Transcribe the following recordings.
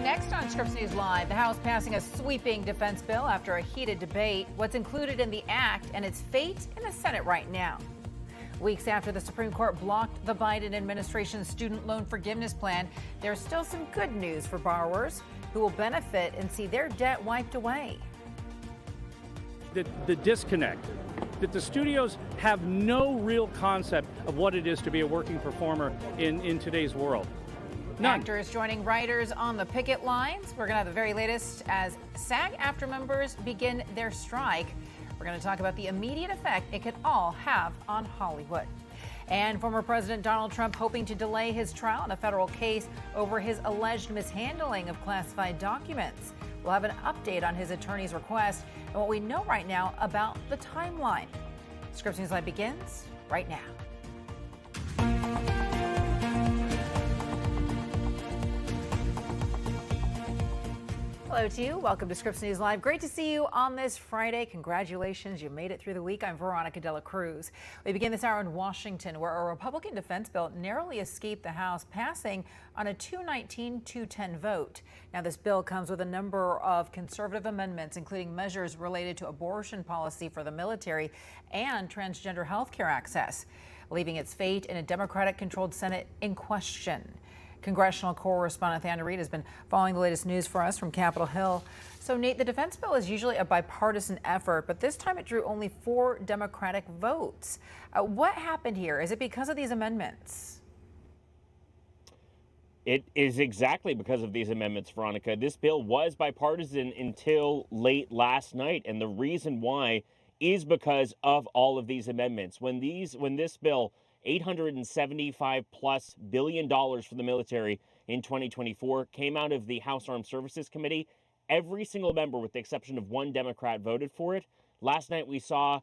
Next on Scripps News Live, the House passing a sweeping defense bill after a heated debate. What's included in the act and its fate in the Senate right now. Weeks after the Supreme Court blocked the Biden administration's student loan forgiveness plan, there's still some good news for borrowers who will benefit and see their debt wiped away. The disconnect, that the studios have no real concept of what it is to be a working performer in today's world. None. Actors joining writers on the picket lines. We're going to have the very latest as SAG-AFTRA members begin their strike. We're going to talk about the immediate effect it could all have on Hollywood. And former President Donald Trump hoping to delay his trial in a federal case over his alleged mishandling of classified documents. We'll have an update on his attorney's request and what we know right now about the timeline. Scripps News Live begins right now. Hello to you. Welcome to Scripps News Live. Great to see you on this Friday. Congratulations, you made it through the week. I'm Veronica Cruz. We begin this hour in Washington, where a Republican defense bill narrowly escaped the House, passing on a 219-210 vote. Now, this bill comes with a number of conservative amendments, including measures related to abortion policy for the military and transgender health care access, leaving its fate in a Democratic-controlled Senate in question. Congressional correspondent Anna Reed has been following the latest news for us from Capitol Hill. So, Nate, the defense bill is usually a bipartisan effort, but this time it drew only 4 Democratic votes. What happened here? Is it because of these amendments? It is exactly because of these amendments, Veronica. This bill was bipartisan until late last night, and the reason why is because of all of these amendments. When this bill, $875+ billion for the military in 2024, came out of the House Armed Services Committee, every single member, with the exception of one Democrat, voted for it. Last night we saw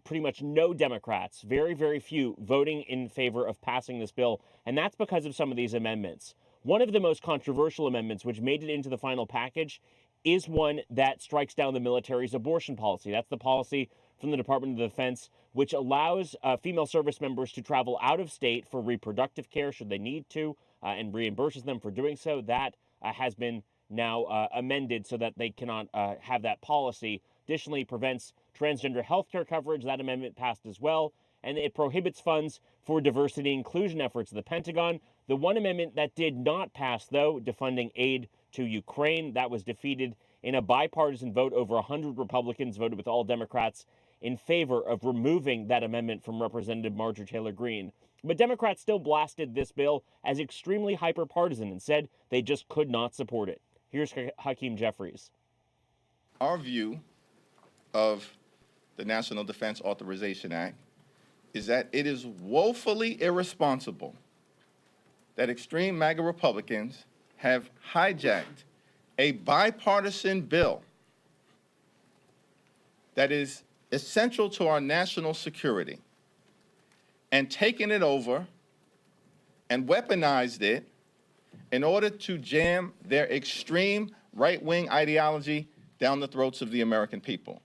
pretty much no Democrats, very, very few, voting in favor of passing this bill, and that's because of some of these amendments. One of the most controversial amendments, which made it into the final package, is one that strikes down the military's abortion policy. That's the policy from the Department of Defense, which allows female service members to travel out of state for reproductive care should they need to, and reimburses them for doing so. That has been now amended so that they cannot have that policy. Additionally, prevents transgender health care coverage. That amendment passed as well. And it prohibits funds for diversity inclusion efforts at the Pentagon. The one amendment that did not pass, though, defunding aid to Ukraine, that was defeated in a bipartisan vote. Over 100 Republicans voted with all Democrats in favor of removing that amendment from Representative Marjorie Taylor Greene. But Democrats still blasted this bill as extremely hyper-partisan and said they just could not support it. Here's Hakeem Jeffries. Our view of the National Defense Authorization Act is that it is woefully irresponsible that extreme MAGA Republicans have hijacked a bipartisan bill that is essential to our national security and taken it over and weaponized it in order to jam their extreme right-wing ideology down the throats of the American people.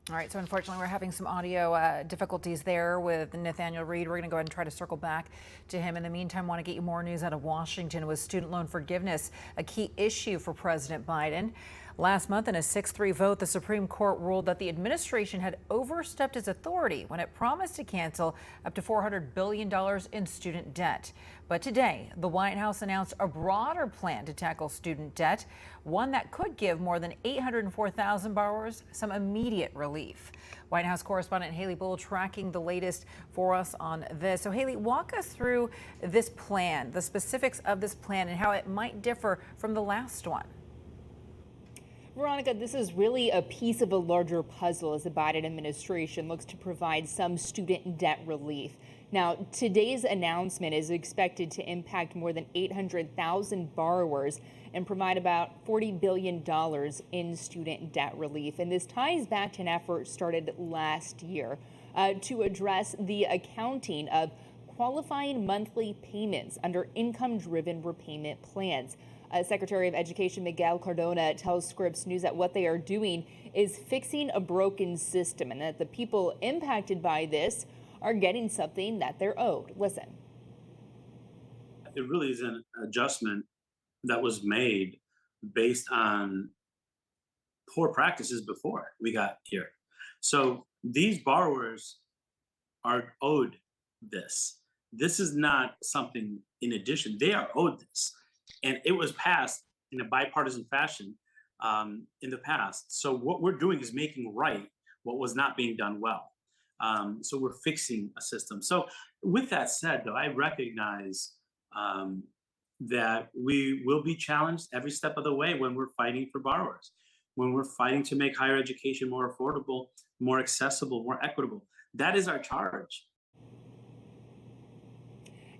All right, so unfortunately, we're having some audio difficulties there with Nathaniel Reed. We're going to go ahead and try to circle back to him. In the meantime, want to get you more news out of Washington with student loan forgiveness, a key issue for President Biden. Last month, in a 6-3 vote, the Supreme Court ruled that the administration had overstepped its authority when it promised to cancel up to $400 billion in student debt. But today, the White House announced a broader plan to tackle student debt, one that could give more than 804,000 borrowers some immediate relief. White House correspondent Haley Bull tracking the latest for us on this. So, Haley, walk us through this plan, the specifics of this plan, and how it might differ from the last one. Veronica, this is really a piece of a larger puzzle as the Biden administration looks to provide some student debt relief. Now, today's announcement is expected to impact more than 800,000 borrowers and provide about $40 billion in student debt relief. And this ties back to an effort started last year to address the accounting of qualifying monthly payments under income-driven repayment plans. Secretary of Education Miguel Cardona tells Scripps News that what they are doing is fixing a broken system and that the people impacted by this are getting something that they're owed. Listen. It really is an adjustment that was made based on poor practices before we got here. So these borrowers are owed this. This is not something in addition. They are owed this. And it was passed in a bipartisan fashion in the past. So what we're doing is making right what was not being done well. So we're fixing a system. So with that said, though, I recognize that we will be challenged every step of the way when we're fighting for borrowers, when we're fighting to make higher education more affordable, more accessible, more equitable. That is our charge.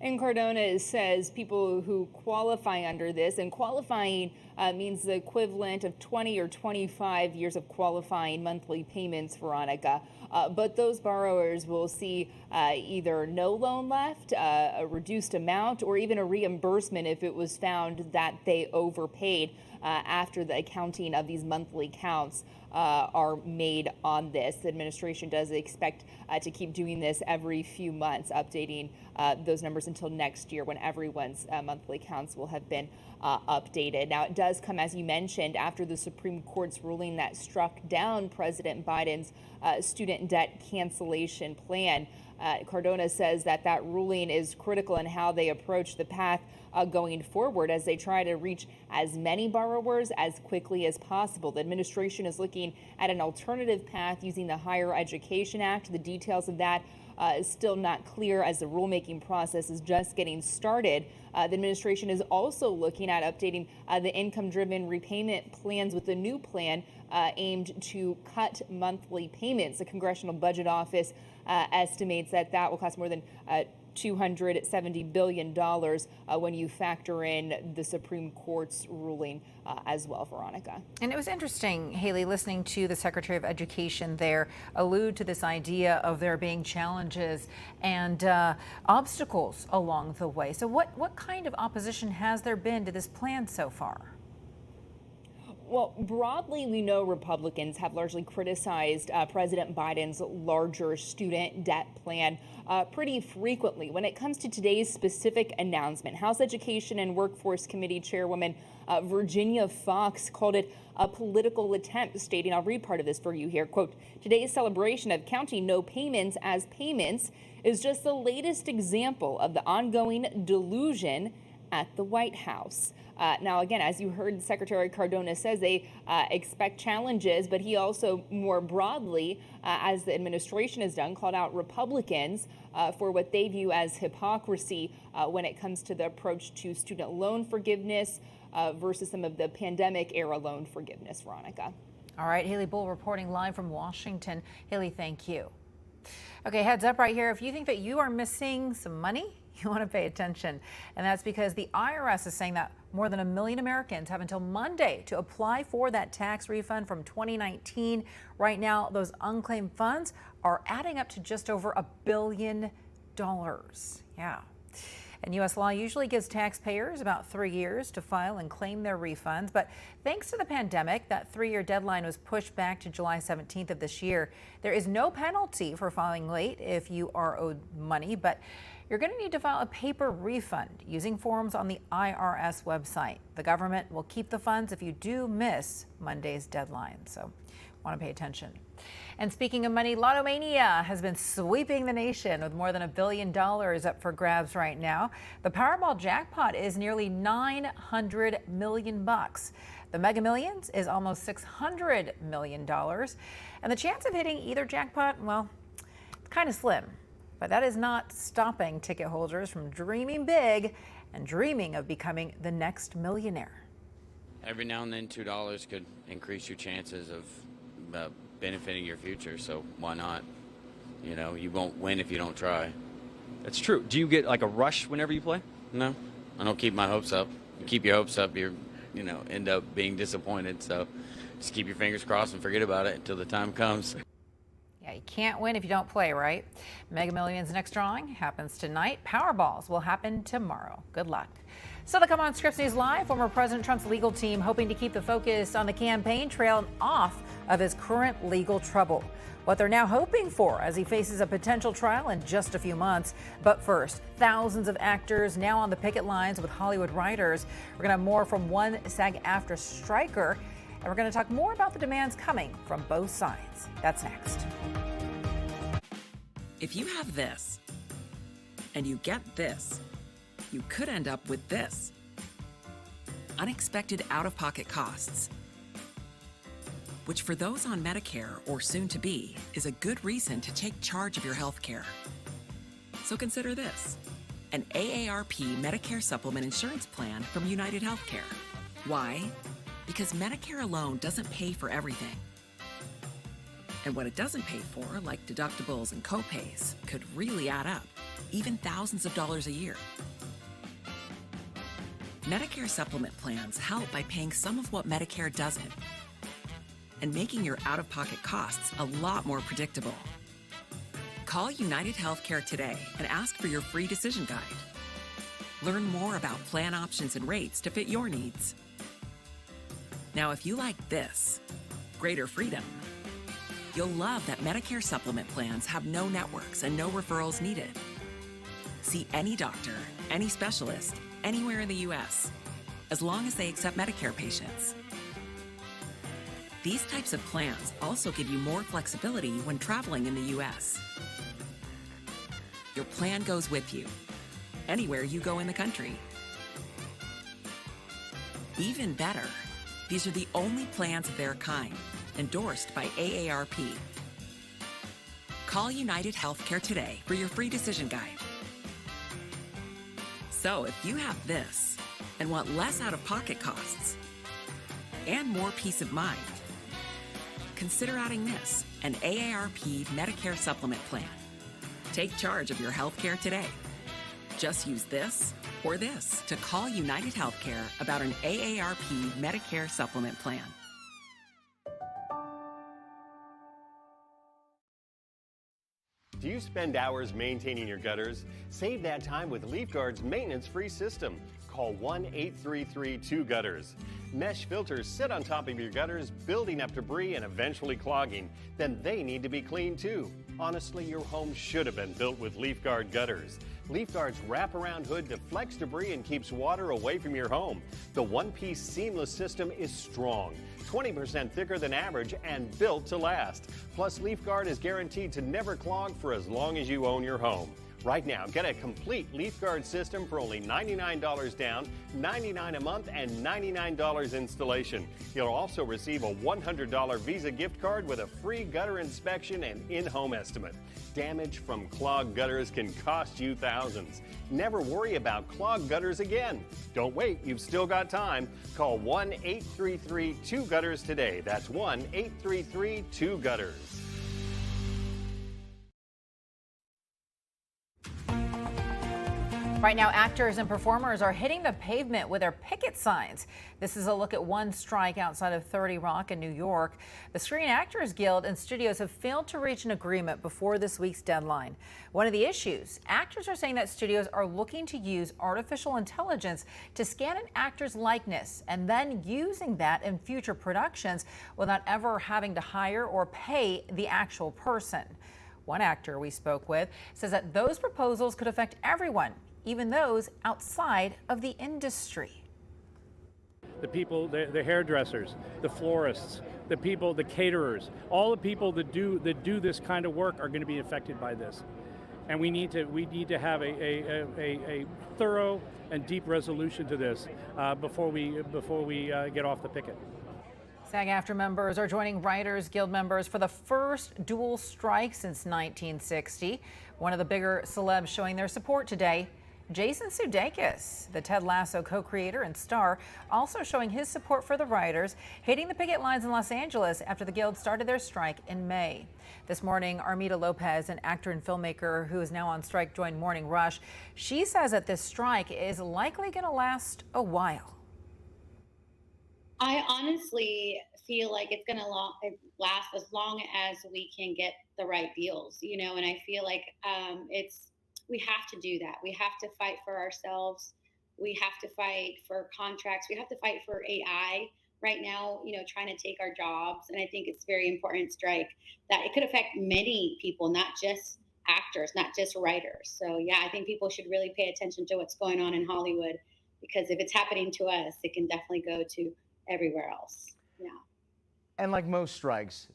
And Cardona says people who qualify under this, and qualifying means the equivalent of 20 or 25 years of qualifying monthly payments, Veronica. But those borrowers will see either no loan left, a reduced amount, or even a reimbursement if it was found that they overpaid after the accounting of these monthly counts are made on this. The administration does expect to keep doing this every few months, updating those numbers until next year when everyone's monthly counts will have been updated. Now, it does come, as you mentioned, after the Supreme Court's ruling that struck down President Biden's student debt cancellation plan. Cardona says that ruling is critical in how they approach the path going forward as they try to reach as many borrowers as quickly as possible. The administration is looking at an alternative path using the Higher Education Act. The details of that is still not clear as the rulemaking process is just getting started. The administration is also looking at updating the income-driven repayment plans with a new plan aimed to cut monthly payments. The Congressional Budget Office estimates that will cost more than $270 billion when you factor in the Supreme Court's ruling as well, Veronica. And it was interesting, Haley, listening to the Secretary of Education there allude to this idea of there being challenges and obstacles along the way. So what kind of opposition has there been to this plan so far? Well, broadly, we know Republicans have largely criticized President Biden's larger student debt plan pretty frequently. When it comes to today's specific announcement, House Education and Workforce Committee Chairwoman Virginia Fox called it a political attempt, stating, I'll read part of this for you here, quote, "Today's celebration of counting no payments as payments is just the latest example of the ongoing delusion at the White House." Now, again, as you heard Secretary Cardona says, they expect challenges, but he also more broadly, as the administration has done, called out Republicans for what they view as hypocrisy when it comes to the approach to student loan forgiveness versus some of the pandemic era loan forgiveness, Veronica. All right, Haley Bull reporting live from Washington. Haley, thank you. Okay, heads up right here. If you think that you are missing some money, you want to pay attention. And that's because the IRS is saying that more than 1 million Americans have until Monday to apply for that tax refund from 2019. Right now, those unclaimed funds are adding up to just over $1 billion. Yeah. And U.S. law usually gives taxpayers about 3 years to file and claim their refunds. But thanks to the pandemic, that 3-year deadline was pushed back to July 17th of this year. There is no penalty for filing late if you are owed money, but you're going to need to file a paper refund using forms on the IRS website. The government will keep the funds if you do miss Monday's deadline. So want to pay attention. And speaking of money, Lottomania has been sweeping the nation with more than $1 billion up for grabs right now. The Powerball jackpot is nearly $900 million. The Mega Millions is almost $600 million. And the chance of hitting either jackpot, well, it's kind of slim. But that is not stopping ticket holders from dreaming big and dreaming of becoming the next millionaire. Every now and then, $2 could increase your chances of benefiting your future, so why not? You know, you won't win if you don't try. That's true. Do you get like a rush whenever you play? No, I don't keep my hopes up. You keep your hopes up, end up being disappointed. So just keep your fingers crossed and forget about it until the time comes. Yeah, you can't win if you don't play, right? Mega Millions next drawing happens tonight. Powerballs will happen tomorrow. Good luck. So to come on Scripps News Live, former President Trump's legal team hoping to keep the focus on the campaign trail and off of his current legal trouble. What they're now hoping for as he faces a potential trial in just a few months. But first, thousands of actors now on the picket lines with Hollywood writers. We're going to have more from one SAG-AFTRA striker, and we're going to talk more about the demands coming from both sides. That's next. If you have this, and you get this, you could end up with this. Unexpected out-of-pocket costs, which for those on Medicare or soon to be, is a good reason to take charge of your health care. So consider this: an AARP Medicare Supplement Insurance Plan from United Healthcare. Why? Because Medicare alone doesn't pay for everything. And what it doesn't pay for, like deductibles and copays, could really add up, even thousands of dollars a year. Medicare supplement plans help by paying some of what Medicare doesn't and making your out-of-pocket costs a lot more predictable. Call United Healthcare today and ask for your free decision guide. Learn more about plan options and rates to fit your needs. Now, if you like this, greater freedom, you'll love that Medicare supplement plans have no networks and no referrals needed. See any doctor, any specialist, anywhere in the U.S., as long as they accept Medicare patients. These types of plans also give you more flexibility when traveling in the U.S. Your plan goes with you, anywhere you go in the country. Even better, these are the only plans of their kind, endorsed by AARP. Call United Healthcare today for your free decision guide. So if you have this and want less out-of-pocket costs and more peace of mind, consider adding this, an AARP Medicare Supplement Plan. Take charge of your health care today. Just use this or this to call United Healthcare about an AARP Medicare Supplement Plan. Do you spend hours maintaining your gutters? Save that time with LeafGuard's maintenance-free system. Call 1-833-2-GUTTERS. Mesh filters sit on top of your gutters, building up debris and eventually clogging. Then they need to be cleaned too. Honestly, your home should have been built with LeafGuard gutters. LeafGuard's wraparound hood deflects debris and keeps water away from your home. The one-piece seamless system is strong, 20% thicker than average and built to last. Plus, LeafGuard is guaranteed to never clog for as long as you own your home. Right now, get a complete LeafGuard system for only $99 down, $99 a month, and $99 installation. You'll also receive a $100 Visa gift card with a free gutter inspection and in-home estimate. Damage from clogged gutters can cost you thousands. Never worry about clogged gutters again. Don't wait, you've still got time. Call 1-833-2-GUTTERS today. That's 1-833-2-GUTTERS. Right now, actors and performers are hitting the pavement with their picket signs. This is a look at one strike outside of 30 Rock in New York. The Screen Actors Guild and studios have failed to reach an agreement before this week's deadline. One of the issues, actors are saying that studios are looking to use artificial intelligence to scan an actor's likeness and then using that in future productions without ever having to hire or pay the actual person. One actor we spoke with says that those proposals could affect everyone, even those outside of the industry. The people, the hairdressers, the florists, the people, the caterers, all the people that do this kind of work are going to be affected by this. And we need to have a thorough and deep resolution to this before we get off the picket. SAG-AFTRA members are joining Writers Guild members for the first dual strike since 1960. One of the bigger celebs showing their support today, Jason Sudeikis, the Ted Lasso co-creator and star, also showing his support for the writers, hitting the picket lines in Los Angeles after the Guild started their strike in May. This morning, Armida Lopez, an actor and filmmaker who is now on strike, joined Morning Rush. She says that this strike is likely going to last a while. I honestly feel like it's going to last as long as we can get the right deals, and I feel like we have to do that. We have to fight for ourselves. We have to fight for contracts. We have to fight for AI right now, trying to take our jobs. And I think it's very important strike that it could affect many people, not just actors, not just writers. So yeah, I think people should really pay attention to what's going on in Hollywood, because if it's happening to us, it can definitely go to everywhere else. Yeah. And like most strikes,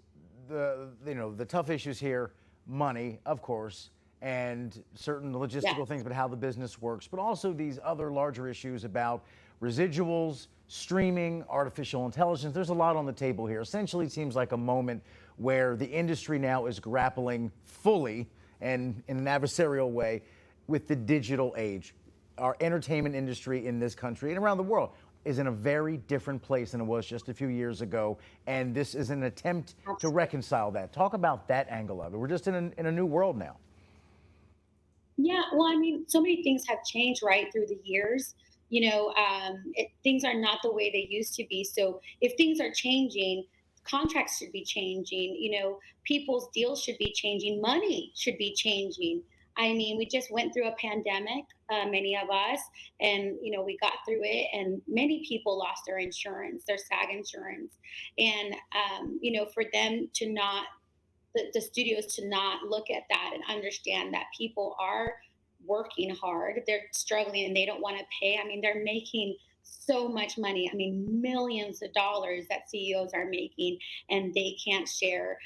the tough issues here, money, of course, and certain logistical things about how the business works, but also these other larger issues about residuals, streaming, artificial intelligence. There's a lot on the table here. Essentially, it seems like a moment where the industry now is grappling fully and in an adversarial way with the digital age. Our entertainment industry in this country and around the world is in a very different place than it was just a few years ago, and this is an attempt to reconcile that. Talk about that angle of it. We're just in a new world now. Yeah, well, I mean, so many things have changed right through the years. Things are not the way they used to be. So if things are changing, contracts should be changing. People's deals should be changing. Money should be changing. I mean, we just went through a pandemic, many of us, and we got through it. And many people lost their insurance, their SAG insurance, and for them to not. The studios to not look at that and understand that people are working hard, they're struggling, and they don't want to pay. I mean, they're making so much money. I mean, millions of dollars that CEOs are making, and they can't share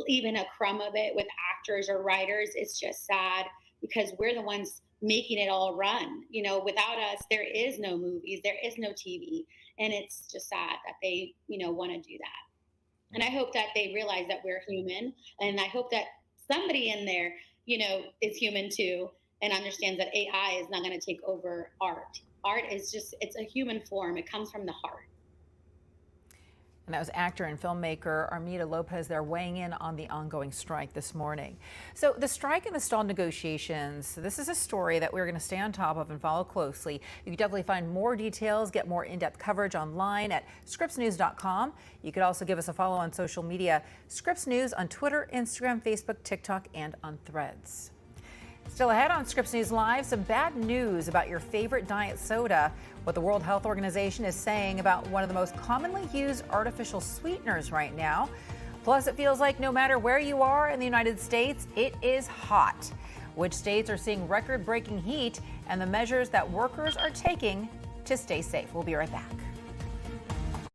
even a crumb of it with actors or writers. It's just sad, because we're the ones making it all run. Without us, there is no movies, there is no TV, and it's just sad that they, want to do that. And I hope that they realize that we're human. And I hope that somebody in there, is human too, and understands that AI is not going to take over art. Art is it's a human form. It comes from the heart. And that was actor and filmmaker Armida Lopez there weighing in on the ongoing strike this morning. So the strike and the stalled negotiations, this is a story that we're going to stay on top of and follow closely. You can definitely find more details, get more in-depth coverage online at scripsnews.com. You could also give us a follow on social media, Scripps News on Twitter, Instagram, Facebook, TikTok, and on Threads. Still ahead on Scripps News Live, some bad news about your favorite diet soda, what the World Health Organization is saying about one of the most commonly used artificial sweeteners right now. Plus, it feels like no matter where you are in the United States, it is hot. Which states are seeing record-breaking heat and the measures that workers are taking to stay safe. We'll be right back.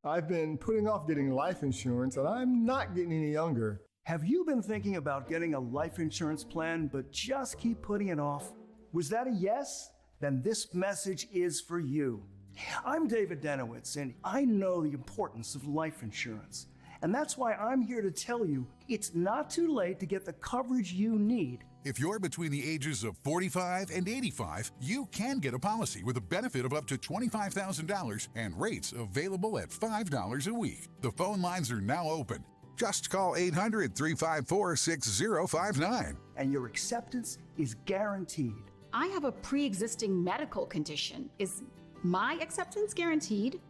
I've been putting off getting life insurance, and I'm not getting any younger. Have you been thinking about getting a life insurance plan but just keep putting it off? Was that a yes? Then this message is for you. I'm David Denowitz, and I know the importance of life insurance. And that's why I'm here to tell you it's not too late to get the coverage you need. If you're between the ages of 45 and 85, you can get a policy with a benefit of up to $25,000 and rates available at $5 a week. The phone lines are now open. Just call 800-354-6059. And your acceptance is guaranteed. I have a pre-existing medical condition. Is my acceptance guaranteed?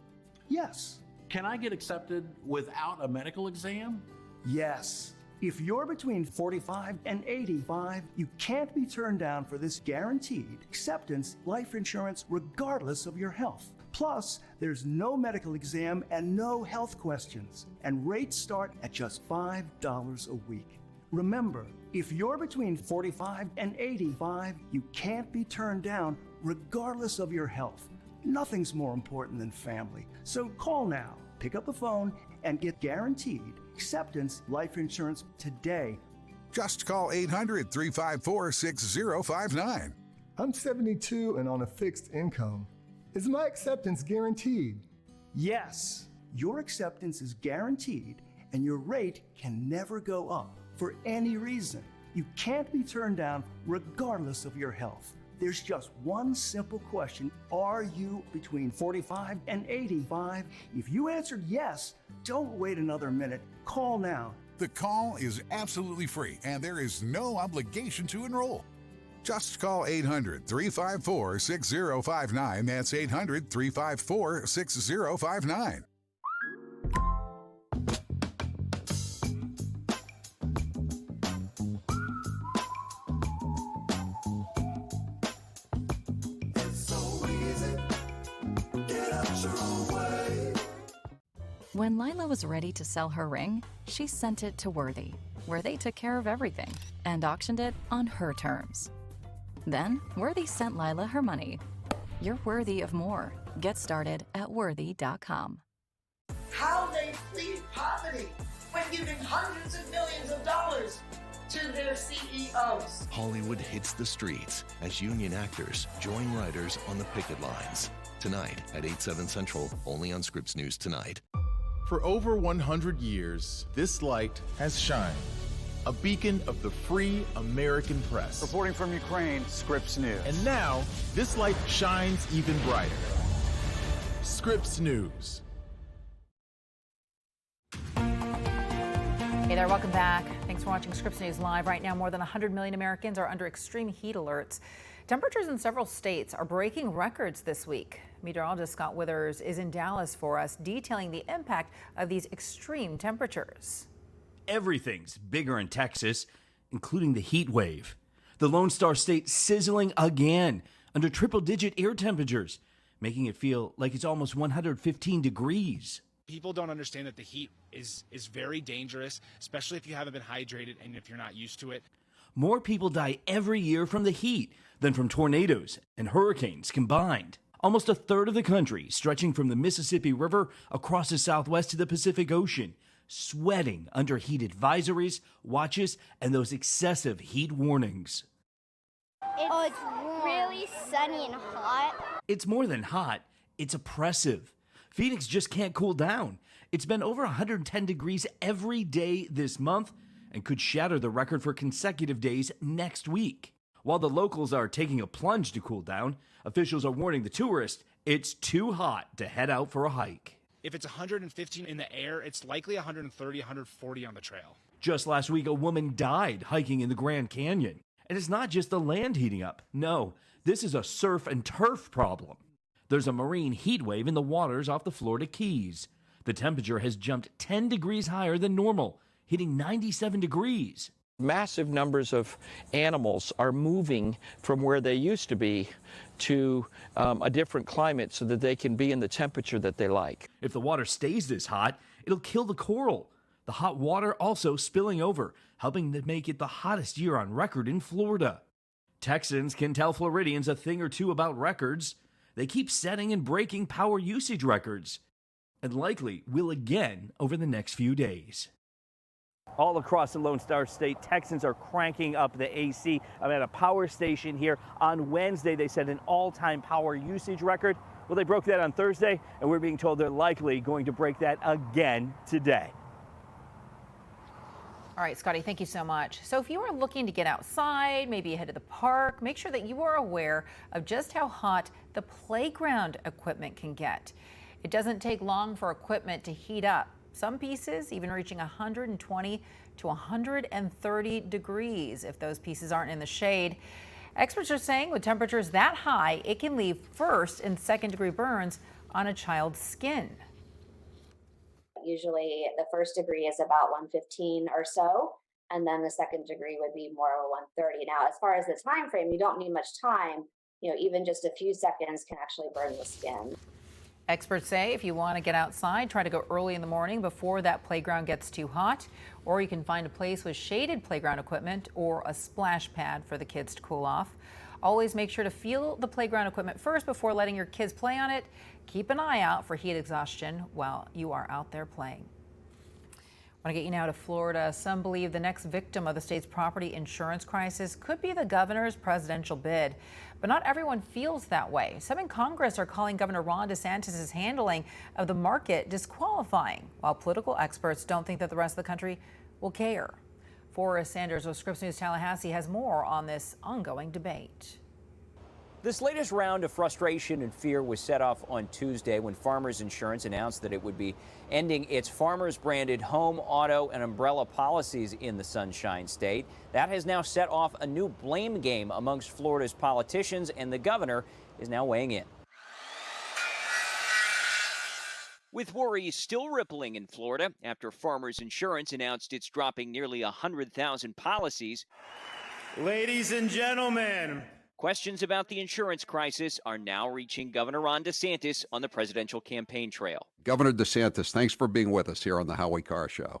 Yes. Can I get accepted without a medical exam? Yes. If you're between 45 and 85, you can't be turned down for this guaranteed acceptance life insurance regardless of your health. Plus, there's no medical exam and no health questions, and rates start at just $5 a week. Remember, if you're between 45 and 85, you can't be turned down regardless of your health. Nothing's more important than family. So call now, pick up the phone, and get guaranteed acceptance life insurance today. Just call 800-354-6059. I'm 72 and on a fixed income. Is my acceptance guaranteed? Yes, your acceptance is guaranteed, and your rate can never go up for any reason. You can't be turned down regardless of your health. There's just one simple question. Are you between 45 and 85? If you answered yes, don't wait another minute. Call now. The call is absolutely free, and there is no obligation to enroll. Just call 800-354-6059. That's 800-354-6059. It's so easy. When Lila was ready to sell her ring, she sent it to Worthy, where they took care of everything and auctioned it on her terms. Then, Worthy sent Lila her money. You're worthy of more. Get started at worthy.com. How they plead poverty when giving hundreds of millions of dollars to their CEOs. Hollywood hits the streets as union actors join writers on the picket lines. Tonight at 8/7 Central, only on Scripps News Tonight. For over 100 years, this light has shined. A beacon of the free American press. Reporting from Ukraine, Scripps News. And now, this light shines even brighter. Scripps News. Hey there, welcome back. Thanks for watching Scripps News Live. Right now, more than 100 million Americans are under extreme heat alerts. Temperatures in several states are breaking records this week. Meteorologist Scott Withers is in Dallas for us, detailing the impact of these extreme temperatures. Everything's bigger in Texas, including the heat wave. The Lone Star State sizzling again under triple-digit air temperatures, making it feel like it's almost 115 degrees. People don't understand that the heat is very dangerous, especially if you haven't been hydrated and if you're not used to it. More people die every year from the heat than from tornadoes and hurricanes combined. Almost a third of the country, stretching from the Mississippi River across the Southwest to the Pacific Ocean, sweating under heat advisories, watches, and those excessive heat warnings. It's really sunny and hot. It's more than hot, it's oppressive. Phoenix just can't cool down. It's been over 110 degrees every day this month and could shatter the record for consecutive days next week. While the locals are taking a plunge to cool down, officials are warning the tourists it's too hot to head out for a hike. If it's 115 in the air, it's likely 130, 140 on the trail. Just last week, a woman died hiking in the Grand Canyon. And it's not just the land heating up. No, this is a surf and turf problem. There's a marine heat wave in the waters off the Florida Keys. The temperature has jumped 10 degrees higher than normal, hitting 97 degrees. Massive numbers of animals are moving from where they used to be to a different climate so that they can be in the temperature that they like. If the water stays this hot, it'll kill the coral. The hot water also spilling over, helping to make it the hottest year on record in Florida. Texans can tell Floridians a thing or two about records. They keep setting and breaking power usage records, and likely will again over the next few days. All across the Lone Star State, Texans are cranking up the AC. I'm at a power station here. On Wednesday, they set an all-time power usage record. Well, they broke that on Thursday, and we're being told they're likely going to break that again today. All right, Scotty, thank you so much. So if you are looking to get outside, maybe head to the park, make sure that you are aware of just how hot the playground equipment can get. It doesn't take long for equipment to heat up. Some pieces even reaching 120 to 130 degrees if those pieces aren't in the shade. Experts are saying with temperatures that high, it can leave first and second degree burns on a child's skin. Usually the first degree is about 115 or so, and then the second degree would be more of a 130. Now, as far as the time frame, you don't need much time. Even just a few seconds can actually burn the skin. Experts say if you want to get outside, try to go early in the morning before that playground gets too hot, or you can find a place with shaded playground equipment or a splash pad for the kids to cool off. Always make sure to feel the playground equipment first before letting your kids play on it. Keep an eye out for heat exhaustion while you are out there playing. I want to get you now to Florida. Some believe the next victim of the state's property insurance crisis could be the governor's presidential bid. But not everyone feels that way. Some in Congress are calling Governor Ron DeSantis' handling of the market disqualifying, while political experts don't think that the rest of the country will care. Forrest Sanders with Scripps News Tallahassee has more on this ongoing debate. This latest round of frustration and fear was set off on Tuesday when Farmers Insurance announced that it would be ending its Farmers-branded home, auto, and umbrella policies in the Sunshine State. That has now set off a new blame game amongst Florida's politicians, and the governor is now weighing in. With worries still rippling in Florida after Farmers Insurance announced it's dropping nearly 100,000 policies. Ladies and gentlemen, Questions about the insurance crisis are now reaching Governor Ron DeSantis on the presidential campaign trail. Governor DeSantis, thanks for being with us here on the Howie Carr Show.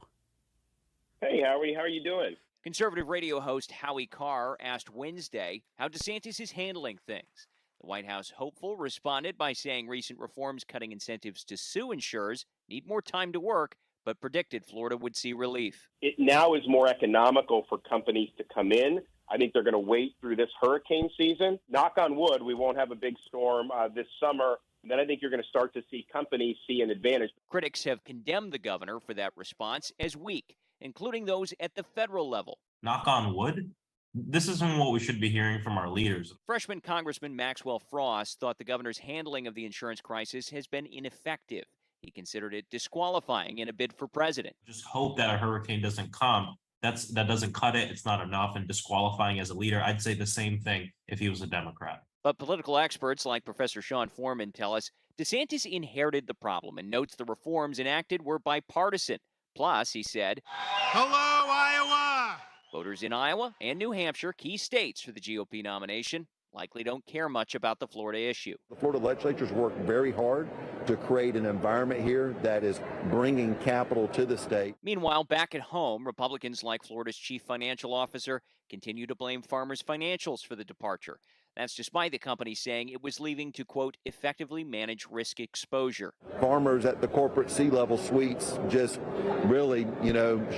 Hey, Howie, how are you doing? Conservative radio host Howie Carr asked Wednesday how DeSantis is handling things. The White House hopeful responded by saying recent reforms cutting incentives to sue insurers need more time to work, but predicted Florida would see relief. It now is more economical for companies to come in. I think they're going to wait through this hurricane season. Knock on wood, we won't have a big storm this summer. And then I think you're going to start to see companies see an advantage. Critics have condemned the governor for that response as weak, including those at the federal level. Knock on wood? This isn't what we should be hearing from our leaders. Freshman Congressman Maxwell Frost thought the governor's handling of the insurance crisis has been ineffective. He considered it disqualifying in a bid for president. Just hope that a hurricane doesn't come. That doesn't cut it. It's not enough, and disqualifying as a leader. I'd say the same thing if he was a Democrat. But political experts like Professor Sean Foreman tell us DeSantis inherited the problem and notes the reforms enacted were bipartisan. Plus, he said, "Hello, Iowa!" Voters in Iowa and New Hampshire, key states for the GOP nomination, likely don't care much about the Florida issue. The Florida legislature's worked very hard to create an environment here that is bringing capital to the state. Meanwhile, back at home, Republicans like Florida's chief financial officer continue to blame farmers' financials for the departure. That's despite the company saying it was leaving to, quote, effectively manage risk exposure. Farmers at the corporate C-level suites just really,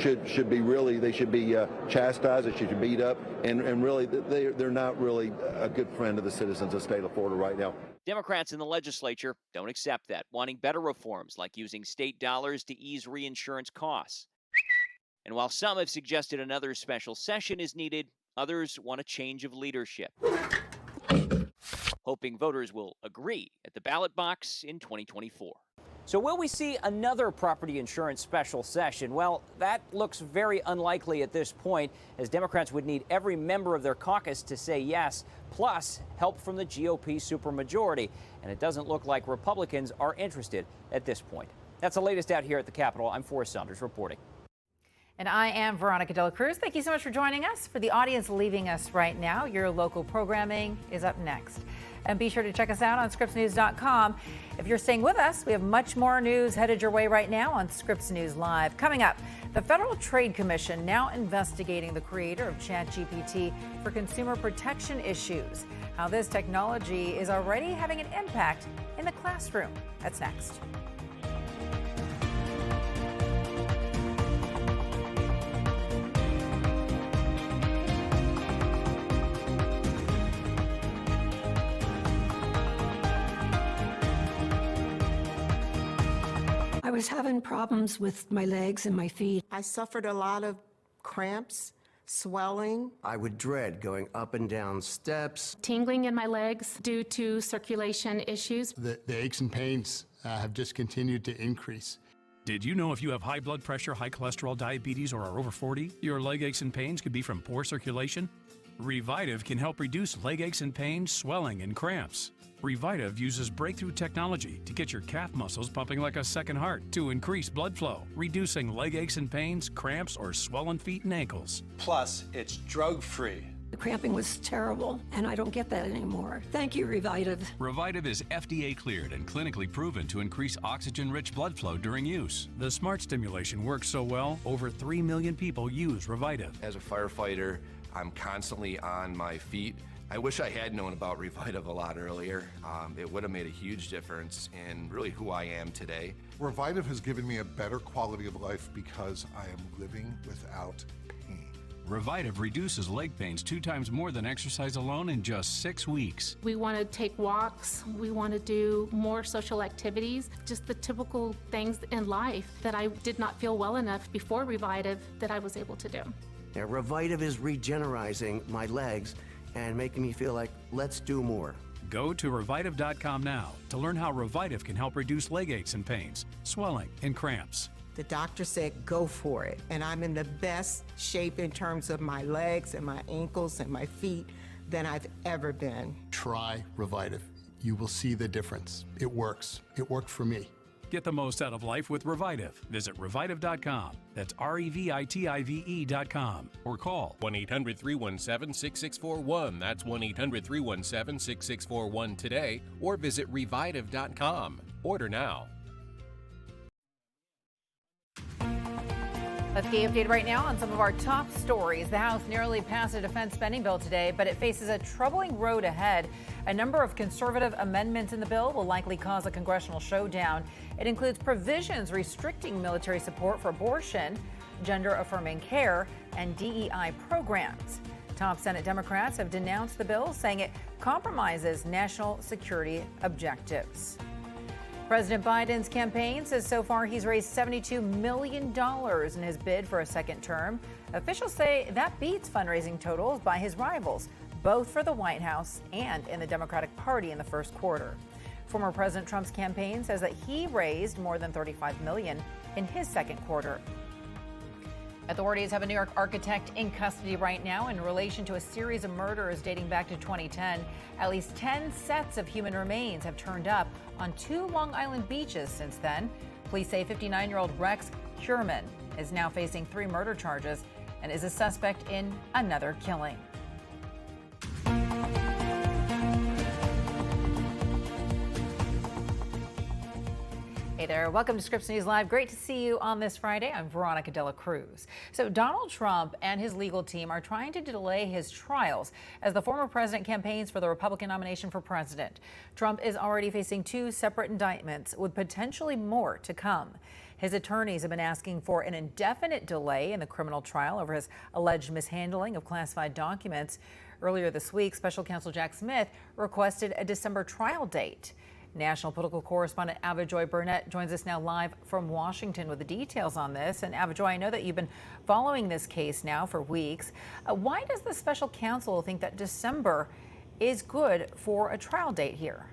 should be chastised, they should be beat up, and really they're not really a good friend of the citizens of the state of Florida right now. Democrats in the legislature don't accept that, wanting better reforms like using state dollars to ease reinsurance costs. And while some have suggested another special session is needed, others want a change of leadership, hoping voters will agree at the ballot box in 2024. So will we see another property insurance special session? Well, that looks very unlikely at this point, as Democrats would need every member of their caucus to say yes, plus help from the GOP supermajority. And it doesn't look like Republicans are interested at this point. That's the latest out here at the Capitol. I'm Forrest Saunders reporting. And I am Veronica Cruz. Thank you so much for joining us. For the audience leaving us right now, your local programming is up next. And be sure to check us out on ScripsNews.com. If you're staying with us, we have much more news headed your way right now on Scripps News Live. Coming up, the Federal Trade Commission now investigating the creator of ChatGPT for consumer protection issues. How this technology is already having an impact in the classroom. That's next. I was having problems with my legs and my feet. I suffered a lot of cramps, swelling. I would dread going up and down steps. Tingling in my legs due to circulation issues. The aches and pains have just continued to increase. Did you know if you have high blood pressure, high cholesterol, diabetes, or are over 40, your leg aches and pains could be from poor circulation? Revitive can help reduce leg aches and pains, swelling, and cramps. Revitive uses breakthrough technology to get your calf muscles pumping like a second heart to increase blood flow, reducing leg aches and pains, cramps, or swollen feet and ankles. Plus, it's drug-free. The cramping was terrible, and I don't get that anymore. Thank you, Revitive. Revitive is FDA cleared and clinically proven to increase oxygen-rich blood flow during use. The smart stimulation works so well, over 3 million people use Revitive. As a firefighter, I'm constantly on my feet. I wish I had known about Revitive a lot earlier. It would have made a huge difference in really who I am today. Revitive has given me a better quality of life because I am living without pain. Revitive reduces leg pains 2 times more than exercise alone in just 6 weeks. We want to take walks. We want to do more social activities, just the typical things in life that I did not feel well enough before Revitive that I was able to do. Now, Revitive is regenerizing my legs and making me feel like, let's do more. Go to Revitive.com now to learn how Revitive can help reduce leg aches and pains, swelling, and cramps. The doctor said, go for it. And I'm in the best shape in terms of my legs and my ankles and my feet than I've ever been. Try Revitive. You will see the difference. It works. It worked for me. Get the most out of life with Revitive. Visit Revitive.com. That's REVITIVE.com or call 1-800-317-6641. That's 1-800-317-6641 today, or visit Revitive.com. Order now. Let's get you updated right now on some of our top stories. The House nearly passed a defense spending bill today, but it faces a troubling road ahead. A number of conservative amendments in the bill will likely cause a congressional showdown. It includes provisions restricting military support for abortion, gender-affirming care, and DEI programs. Top Senate Democrats have denounced the bill, saying it compromises national security objectives. President Biden's campaign says so far he's raised $72 million in his bid for a second term. Officials say that beats fundraising totals by his rivals, both for the White House and in the Democratic Party in the first quarter. Former President Trump's campaign says that he raised more than $35 million in his second quarter. Authorities have a New York architect in custody right now in relation to a series of murders dating back to 2010. At least 10 sets of human remains have turned up on 2 Long Island beaches since then. Police say 59-year-old Rex Kurman is now facing 3 murder charges and is a suspect in another killing. Hey there, welcome to Scripps News Live. Great to see you on this Friday. I'm Veronica Cruz. So Donald Trump and his legal team are trying to delay his trials as the former president campaigns for the Republican nomination for president. Trump is already facing 2 separate indictments with potentially more to come. His attorneys have been asking for an indefinite delay in the criminal trial over his alleged mishandling of classified documents. Earlier this week, special counsel Jack Smith requested a December trial date. National political correspondent Avajoy Burnett joins us now live from Washington with the details on this. And Avajoy, I know that you've been following this case now for weeks. Why does the special counsel think that December is good for a trial date here?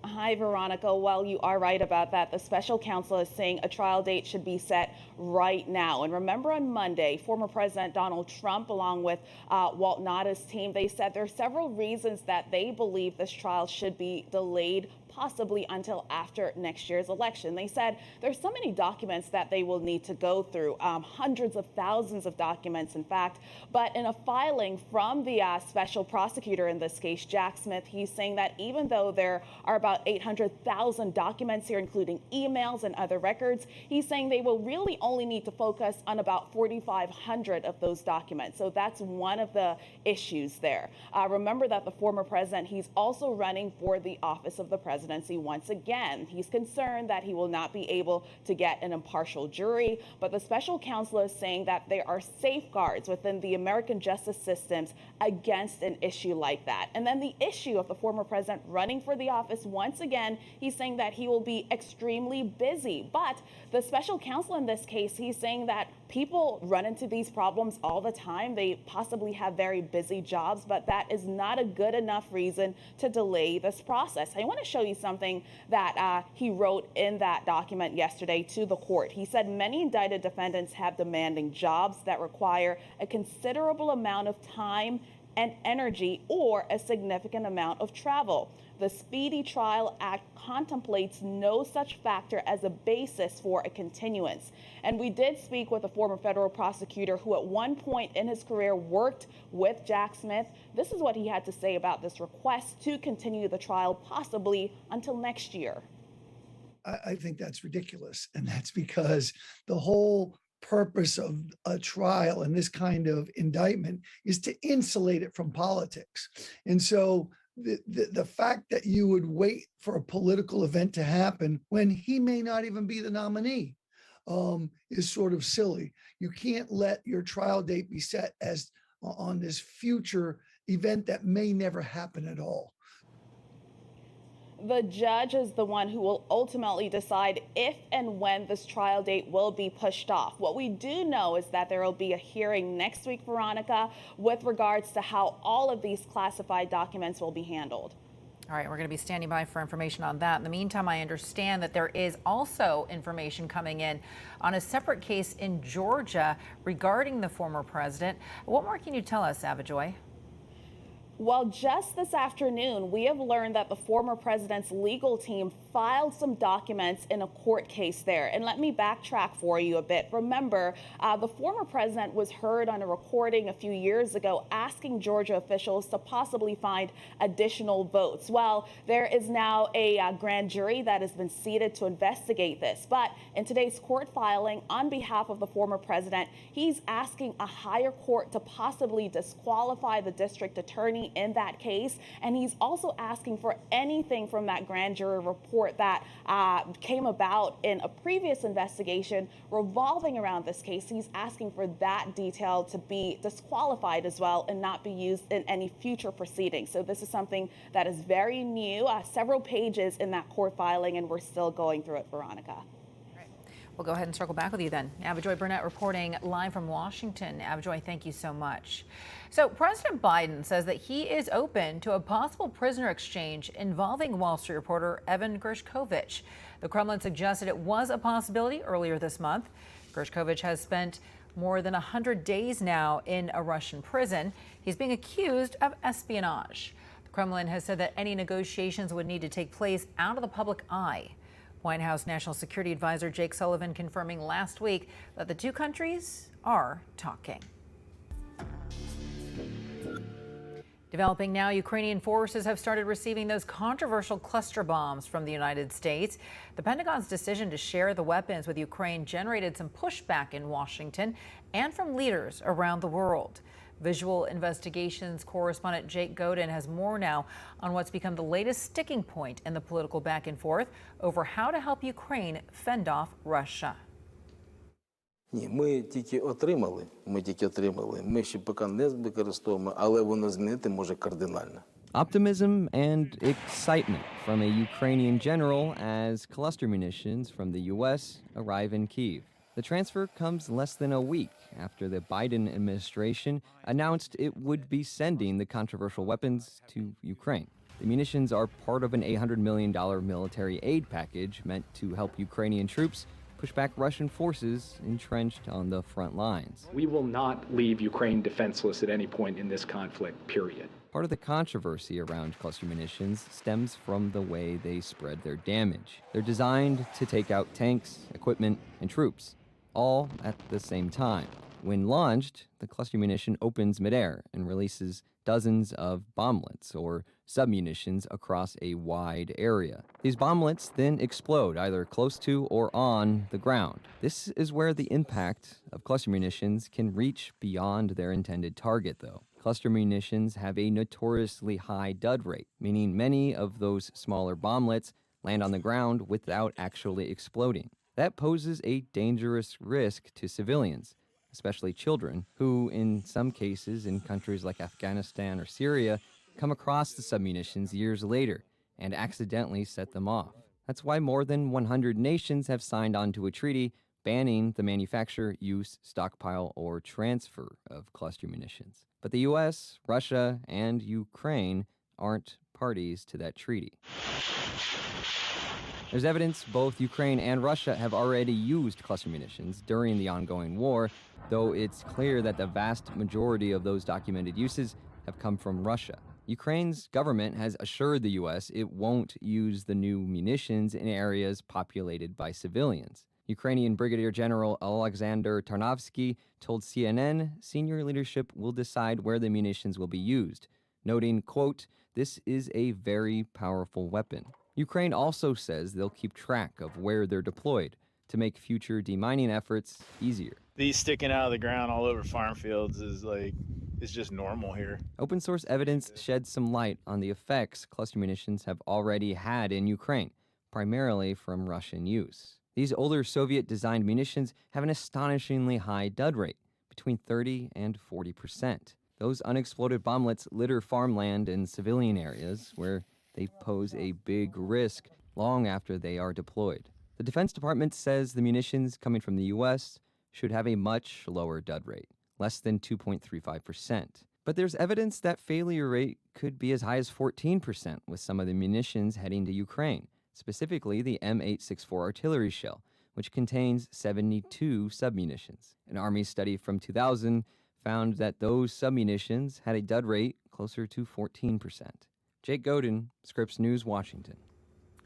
Hi, Veronica. Well, you are right about that. The special counsel is saying a trial date should be set right now. And remember, on Monday, former President Donald Trump, along with Walt Nauda's team, they said there are several reasons that they believe this trial should be delayed, possibly until after next year's election. They said there's so many documents that they will need to go through, hundreds of thousands of documents, in fact. But in a filing from the special prosecutor in this case, Jack Smith, he's saying that even though there are about 800,000 documents here, including emails and other records, he's saying they will really only need to focus on about 4,500 of those documents. So that's one of the issues there. Remember that the former president, he's also running for the office of the presidency once again. He's concerned that he will not be able to get an impartial jury, but the special counsel is saying that there are safeguards within the American justice systems against an issue like that. And then the issue of the former president running for the office, once again, he's saying that he will be extremely busy. But the special counsel in this case, he's saying that people run into these problems all the time. They possibly have very busy jobs, but that is not a good enough reason to delay this process. I want to show you something that he wrote in that document yesterday to the court. He said many indicted defendants have demanding jobs that require a considerable amount of time and energy or a significant amount of travel. The Speedy Trial Act contemplates no such factor as a basis for a continuance. And we did speak with a former federal prosecutor who at one point in his career worked with Jack Smith. This is what he had to say about this request to continue the trial possibly until next year. I think that's ridiculous. And that's because the whole purpose of a trial and this kind of indictment is to insulate it from politics. And so the fact that you would wait for a political event to happen when he may not even be the nominee is sort of silly. You can't let your trial date be set as on this future event that may never happen at all. The judge is the one who will ultimately decide if and when this trial date will be pushed off. What we do know is that there will be a hearing next week, Veronica, with regards to how all of these classified documents will be handled. All right, we're going to be standing by for information on that. In the meantime, I understand that there is also information coming in on a separate case in Georgia regarding the former president. What more can you tell us, Avajoy? Well, just this afternoon, we have learned that the former president's legal team filed some documents in a court case there. And let me backtrack for you a bit. Remember, the former president was heard on a recording a few years ago asking Georgia officials to possibly find additional votes. Well, there is now a grand jury that has been seated to investigate this. But in today's court filing, on behalf of the former president, he's asking a higher court to possibly disqualify the district attorney in that case, and he's also asking for anything from that grand jury report that came about in a previous investigation revolving around this case. He's asking for that detail to be disqualified as well and not be used in any future proceedings. So this is something that is very new, several pages in that court filing, and we're still going through it, Veronica. We'll go ahead and circle back with you then. Abijoy Burnett reporting live from Washington. Abijoy, thank you so much. So President Biden says that he is open to a possible prisoner exchange involving Wall Street reporter Evan Gershkovich. The Kremlin suggested it was a possibility earlier this month. Gershkovich has spent more than 100 days now in a Russian prison. He's being accused of espionage. The Kremlin has said that any negotiations would need to take place out of the public eye. White House National Security Advisor Jake Sullivan confirming last week that the two countries are talking. Developing now, Ukrainian forces have started receiving those controversial cluster bombs from the United States. The Pentagon's decision to share the weapons with Ukraine generated some pushback in Washington and from leaders around the world. Visual Investigations correspondent Jake Godin has more now on what's become the latest sticking point in the political back and forth over how to help Ukraine fend off Russia. Ні, ми тільки отримали. Ми ще поки не використовуємо, але воно змінити може кардинально. Optimism and excitement from a Ukrainian general as cluster munitions from the U.S. arrive in Kyiv. The transfer comes less than a week after the Biden administration announced it would be sending the controversial weapons to Ukraine. The munitions are part of an $800 million military aid package meant to help Ukrainian troops push back Russian forces entrenched on the front lines. We will not leave Ukraine defenseless at any point in this conflict, period. Part of the controversy around cluster munitions stems from the way they spread their damage. They're designed to take out tanks, equipment, and troops, all at the same time. When launched, the cluster munition opens midair and releases dozens of bomblets or submunitions across a wide area. These bomblets then explode either close to or on the ground. This is where the impact of cluster munitions can reach beyond their intended target, though. Cluster munitions have a notoriously high dud rate, meaning many of those smaller bomblets land on the ground without actually exploding. That poses a dangerous risk to civilians, especially children, who in some cases in countries like Afghanistan or Syria come across the submunitions years later and accidentally set them off. That's why more than 100 nations have signed on to a treaty banning the manufacture, use, stockpile, or transfer of cluster munitions. But the US, Russia, and Ukraine aren't parties to that treaty. There's evidence both Ukraine and Russia have already used cluster munitions during the ongoing war, though it's clear that the vast majority of those documented uses have come from Russia. Ukraine's government has assured the U.S. it won't use the new munitions in areas populated by civilians. Ukrainian Brigadier General Alexander Tarnovsky told CNN senior leadership will decide where the munitions will be used, noting, quote, "This is a very powerful weapon." Ukraine also says they'll keep track of where they're deployed to make future demining efforts easier. These sticking out of the ground all over farm fields it's just normal here. Open source evidence sheds some light on the effects cluster munitions have already had in Ukraine, primarily from Russian use. These older Soviet-designed munitions have an astonishingly high dud rate, between 30 and 40%. Those unexploded bomblets litter farmland and civilian areas where they pose a big risk long after they are deployed. The Defense Department says the munitions coming from the U.S. should have a much lower dud rate, less than 2.35%. But there's evidence that failure rate could be as high as 14% with some of the munitions heading to Ukraine, specifically the M864 artillery shell, which contains 72 submunitions. An Army study from 2000 found that those submunitions had a dud rate closer to 14%. Jake Godin, Scripps News, Washington.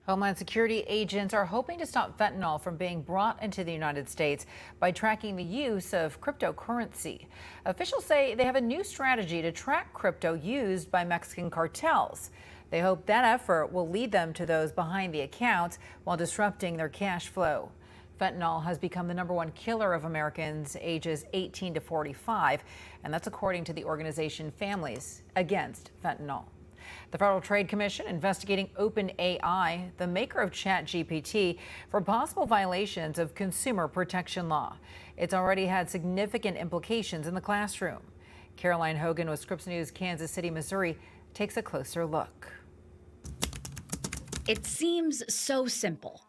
Homeland Security agents are hoping to stop fentanyl from being brought into the United States by tracking the use of cryptocurrency. Officials say they have a new strategy to track crypto used by Mexican cartels. They hope that effort will lead them to those behind the accounts while disrupting their cash flow. Fentanyl has become the #1 killer of Americans ages 18 to 45, and that's according to the organization Families Against Fentanyl. The Federal Trade Commission investigating OpenAI, the maker of ChatGPT, for possible violations of consumer protection law. It's already had significant implications in the classroom. Caroline Hogan with Scripps News, Kansas City, Missouri, takes a closer look. It seems so simple.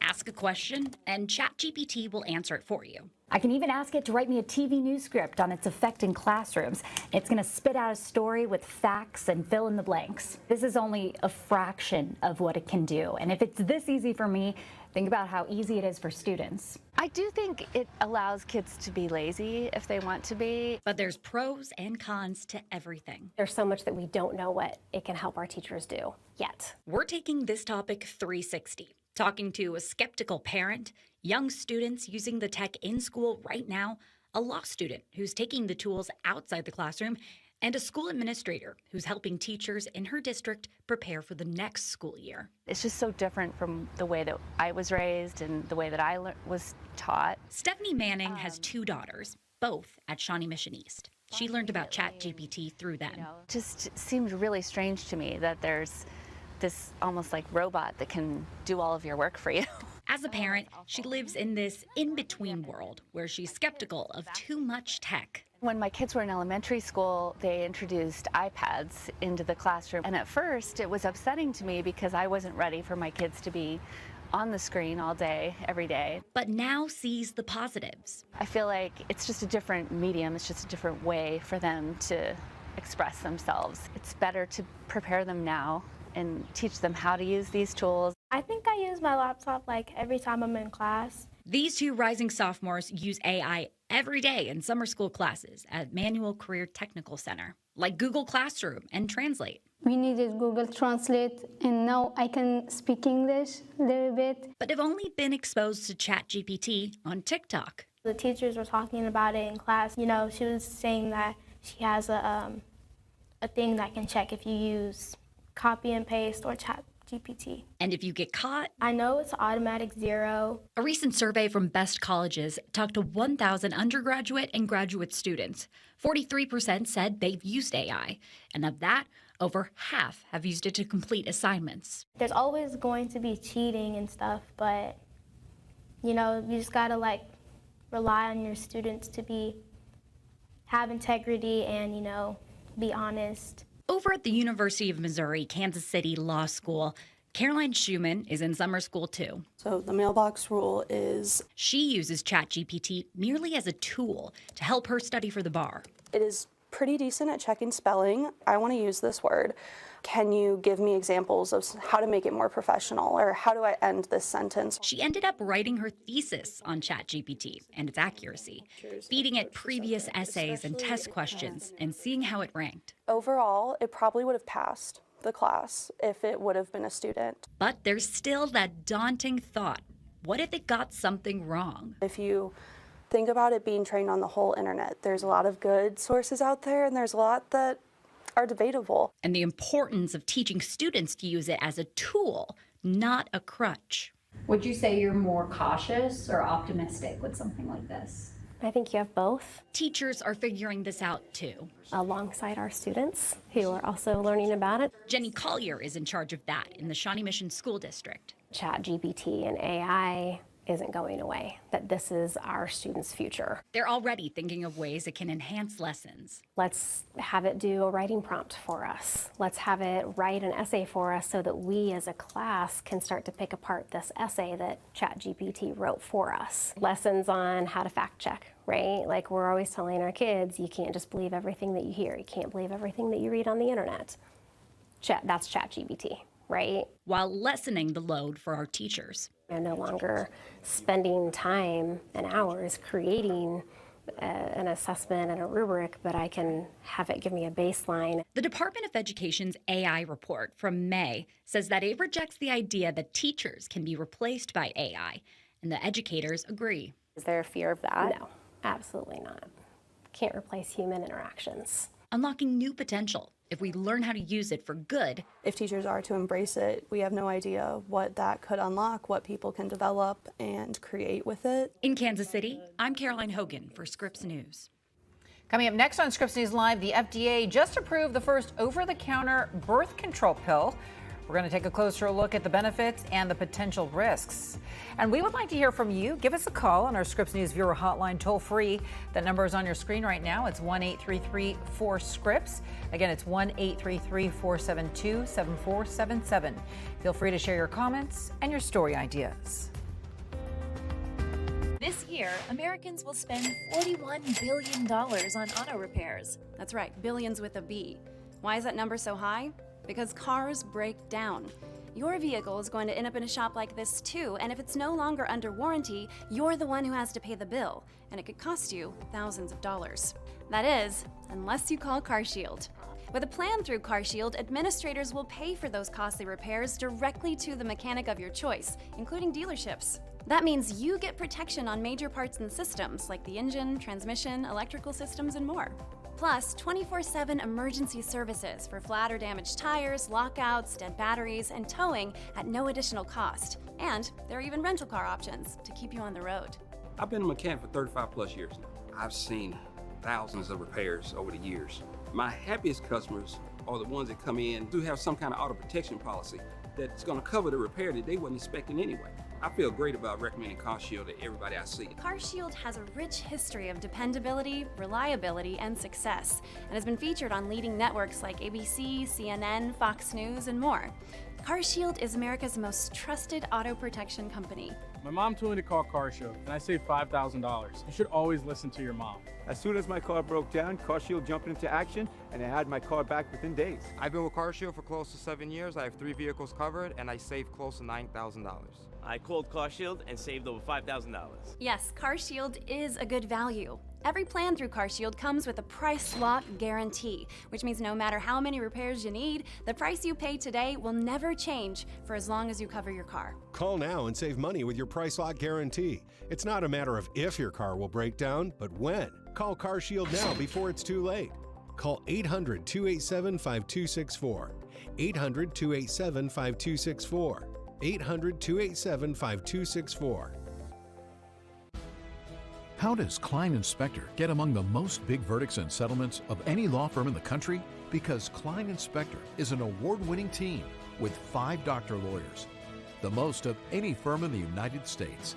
Ask a question, and ChatGPT will answer it for you. I can even ask it to write me a TV news script on its effect in classrooms. It's going to spit out a story with facts and fill in the blanks. This is only a fraction of what it can do. And if it's this easy for me, think about how easy it is for students. I do think it allows kids to be lazy if they want to be. But there's pros and cons to everything. There's so much that we don't know what it can help our teachers do yet. We're taking this topic 360. Talking to a skeptical parent, young students using the tech in school right now, a law student who's taking the tools outside the classroom, and a school administrator who's helping teachers in her district prepare for the next school year. It's just so different from the way that I was raised and the way that I was taught. Stephanie Manning has 2 daughters, both at Shawnee Mission East. She learned about ChatGPT through them. It just seems really strange to me that there's this almost like robot that can do all of your work for you. As a parent, she lives in this in-between world where she's skeptical of too much tech. When my kids were in elementary school, they introduced iPads into the classroom. And at first, it was upsetting to me because I wasn't ready for my kids to be on the screen all day, every day. But now sees the positives. I feel like it's just a different medium. It's just a different way for them to express themselves. It's better to prepare them now and teach them how to use these tools. I think I use my laptop like every time I'm in class. These 2 rising sophomores use AI every day in summer school classes at Manual Career Technical Center, like Google Classroom and Translate. We needed Google Translate, and now I can speak English a little bit. But have only been exposed to ChatGPT on TikTok. The teachers were talking about it in class. You know, she was saying that she has a thing that can check if you use copy and paste or ChatGPT. And if you get caught, I know it's automatic 0. A recent survey from Best Colleges talked to 1,000 undergraduate and graduate students. 43% said they've used AI, and of that, over half have used it to complete assignments. There's always going to be cheating and stuff, but you know, you just gotta like rely on your students to have integrity and, you know, be honest. Over at the University of Missouri, Kansas City Law School, Caroline Schumann is in summer school too. So the mailbox rule is... She uses ChatGPT merely as a tool to help her study for the bar. It is pretty decent at checking spelling. I want to use this word. Can you give me examples of how to make it more professional, or how do I end this sentence? She ended up writing her thesis on ChatGPT and its accuracy, feeding it previous essays and test questions and seeing how it ranked. Overall, it probably would have passed the class if it would have been a student. But there's still that daunting thought. What if it got something wrong? If you think about it being trained on the whole internet, there's a lot of good sources out there, and there's a lot that are debatable. And the importance of teaching students to use it as a tool, not a crutch. Would you say you're more cautious or optimistic with something like this? I think you have both. Teachers are figuring this out too. Alongside our students who are also learning about it. Jenny Collier is in charge of that in the Shawnee Mission School District. ChatGPT and AI isn't going away, that this is our students' future. They're already thinking of ways it can enhance lessons. Let's have it do a writing prompt for us. Let's have it write an essay for us so that we as a class can start to pick apart this essay that ChatGPT wrote for us. Lessons on how to fact check, right? Like we're always telling our kids, you can't just believe everything that you hear. You can't believe everything that you read on the internet. That's ChatGPT, right? While lessening the load for our teachers. They're no longer spending time and hours creating an assessment and a rubric, but I can have it give me a baseline. The Department of Education's AI report from May says that it rejects the idea that teachers can be replaced by AI, and the educators agree. Is there a fear of that? No, absolutely not. Can't replace human interactions. Unlocking new potential if we learn how to use it for good. If teachers are to embrace it, we have no idea what that could unlock, what people can develop and create with it. In Kansas City, I'm Caroline Hogan for Scripps News. Coming up next on Scripps News Live, the FDA just approved the first over-the-counter birth control pill. We're going to take a closer look at the benefits and the potential risks. And we would like to hear from you. Give us a call on our Scripps News viewer hotline toll free. That number is on your screen right now. It's 1-833-4-SCRIPPS. Again, it's 1-833-472-7477. Feel free to share your comments and your story ideas. This year, Americans will spend $41 billion on auto repairs. That's right, billions with a B. Why is that number so high? Because cars break down. Your vehicle is going to end up in a shop like this too, and if it's no longer under warranty, you're the one who has to pay the bill, and it could cost you thousands of dollars. That is, unless you call CarShield. With a plan through CarShield, administrators will pay for those costly repairs directly to the mechanic of your choice, including dealerships. That means you get protection on major parts and systems like the engine, transmission, electrical systems, and more. Plus, 24/7 emergency services for flat or damaged tires, lockouts, dead batteries, and towing at no additional cost. And there are even rental car options to keep you on the road. I've been a mechanic for 35 plus years now. I've seen thousands of repairs over the years. My happiest customers are the ones that come in who have some kind of auto protection policy that's going to cover the repair that they wasn't expecting anyway. I feel great about recommending CarShield to everybody I see. CarShield has a rich history of dependability, reliability, and success, and has been featured on leading networks like ABC, CNN, Fox News, and more. CarShield is America's most trusted auto protection company. My mom told me to call CarShield, and I saved $5,000. You should always listen to your mom. As soon as my car broke down, CarShield jumped into action, and I had my car back within days. I've been with CarShield for close to 7 years. I have 3 vehicles covered, and I saved close to $9,000. I called CarShield and saved over $5,000. Yes, CarShield is a good value. Every plan through CarShield comes with a price lock guarantee, which means no matter how many repairs you need, the price you pay today will never change for as long as you cover your car. Call now and save money with your price lock guarantee. It's not a matter of if your car will break down, but when. Call CarShield now before it's too late. Call 800-287-5264. 800-287-5264. 800-287-5264. How does Klein Inspector get among the most big verdicts and settlements of any law firm in the country? Because Klein Inspector is an award-winning team with 5 doctor lawyers, the most of any firm in the United States.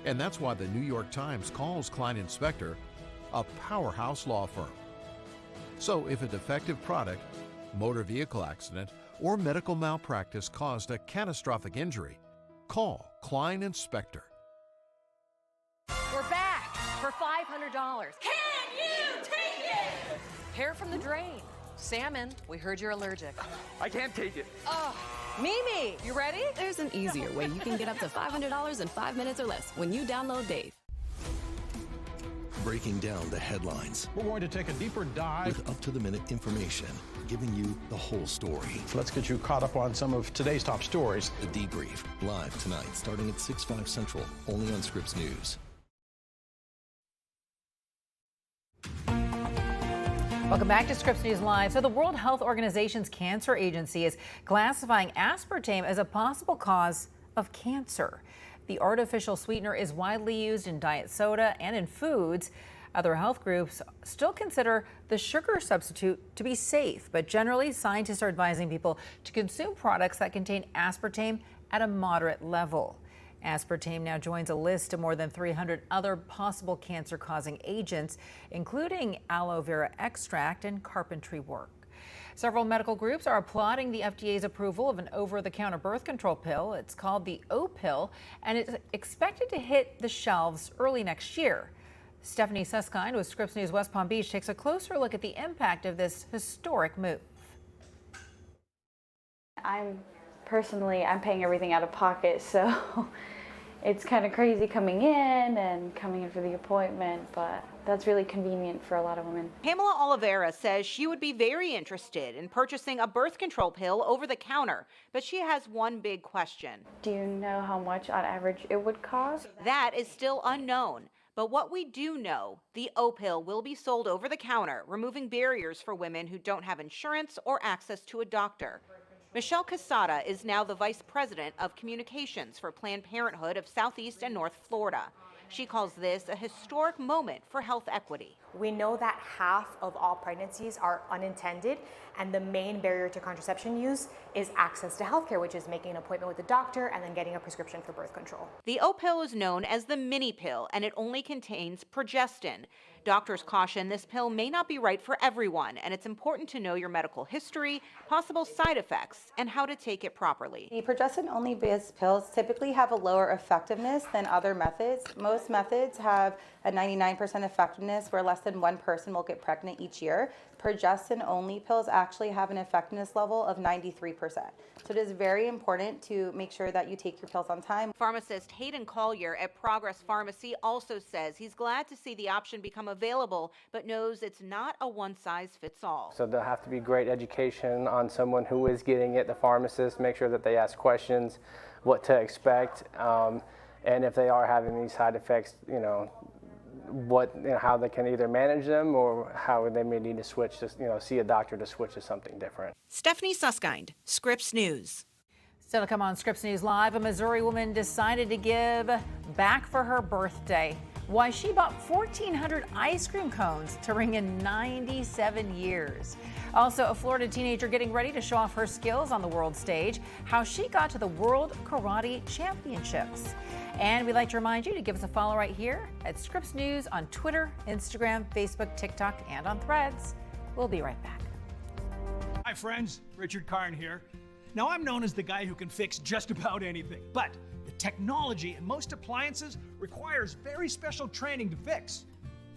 And that's why the New York Times calls Klein Inspector a powerhouse law firm. So if a defective product, motor vehicle accident, or medical malpractice caused a catastrophic injury, call Klein Inspector. We're back for $500. Can you take it? Hair from the drain. Salmon, we heard you're allergic. I can't take it. Oh, Mimi, you ready? There's an easier way you can get up to $500 in 5 minutes or less when you download Dave. Breaking down the headlines. We're going to take a deeper dive with up-to-the-minute information, giving you the whole story. Let's get you caught up on some of today's top stories. The Debrief, live tonight, starting at 6/5 Central, only on Scripps News. Welcome back to Scripps News Live. So the World Health Organization's Cancer Agency is classifying aspartame as a possible cause of cancer. The artificial sweetener is widely used in diet soda and in foods. Other health groups still consider the sugar substitute to be safe, but generally scientists are advising people to consume products that contain aspartame at a moderate level. Aspartame now joins a list of more than 300 other possible cancer-causing agents, including aloe vera extract and carpentry work. Several medical groups are applauding the FDA's approval of an over-the-counter birth control pill. It's called the O pill, and it's expected to hit the shelves early next year. Stephanie Susskind with Scripps News West Palm Beach takes a closer look at the impact of this historic move. I'm paying everything out of pocket, so It's kind of crazy coming in for the appointment, but that's really convenient for a lot of women. Pamela Oliveira says she would be very interested in purchasing a birth control pill over the counter, but she has one big question. Do you know how much on average it would cost? That is still unknown. But what we do know, the O-pill will be sold over the counter, removing barriers for women who don't have insurance or access to a doctor. Michelle Casada is now the Vice President of Communications for Planned Parenthood of Southeast and North Florida. She calls this a historic moment for health equity. We know that half of all pregnancies are unintended, and the main barrier to contraception use is access to healthcare, which is making an appointment with a doctor and then getting a prescription for birth control. The O-pill is known as the mini pill, and it only contains progestin. Doctors caution this pill may not be right for everyone, and it's important to know your medical history, possible side effects, and how to take it properly. The progestin-only based pills typically have a lower effectiveness than other methods. Most methods have a 99% effectiveness where less than one person will get pregnant each year. Progestin-only pills actually have an effectiveness level of 93%. So it is very important to make sure that you take your pills on time. Pharmacist Hayden Collier at Progress Pharmacy also says he's glad to see the option become available, but knows it's not a one-size-fits-all. So there'll have to be great education on someone who is getting it, the pharmacist, make sure that they ask questions, what to expect, and if they are having these side effects, how they can either manage them or how they may need to switch to, see a doctor to switch to something different. Stephanie Suskind, Scripps News. Still to come on Scripps News Live, a Missouri woman decided to give back for her birthday. Why she bought 1,400 ice cream cones to ring in 97 years. Also, a Florida teenager getting ready to show off her skills on the world stage, how she got to the World Karate Championships. And we'd like to remind you to give us a follow right here at Scripps News on Twitter, Instagram, Facebook, TikTok, and on Threads. We'll be right back. Hi friends, Richard Karn here. Now I'm known as the guy who can fix just about anything, but the technology in most appliances requires very special training to fix.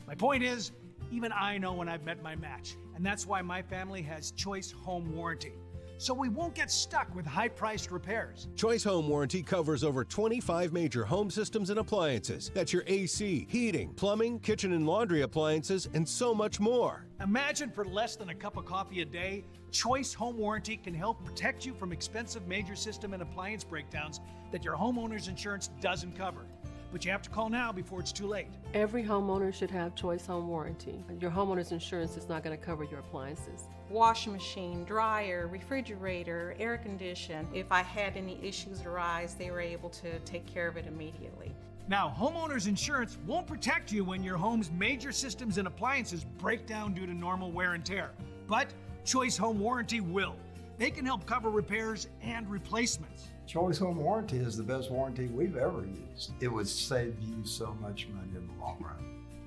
My point is, even I know when I've met my match, and that's why my family has Choice Home Warranty. So we won't get stuck with high-priced repairs. Choice Home Warranty covers over 25 major home systems and appliances. That's your AC, heating, plumbing, kitchen and laundry appliances, and so much more. Imagine for less than a cup of coffee a day, Choice Home Warranty can help protect you from expensive major system and appliance breakdowns that your homeowner's insurance doesn't cover. But you have to call now before it's too late. Every homeowner should have Choice Home Warranty. Your homeowner's insurance is not going to cover your appliances. Washing machine, dryer, refrigerator, air condition. If I had any issues arise, they were able to take care of it immediately. Now, homeowner's insurance won't protect you when your home's major systems and appliances break down due to normal wear and tear. But Choice Home Warranty will. They can help cover repairs and replacements. Choice Home Warranty is the best warranty we've ever used. It would save you so much money in the long run.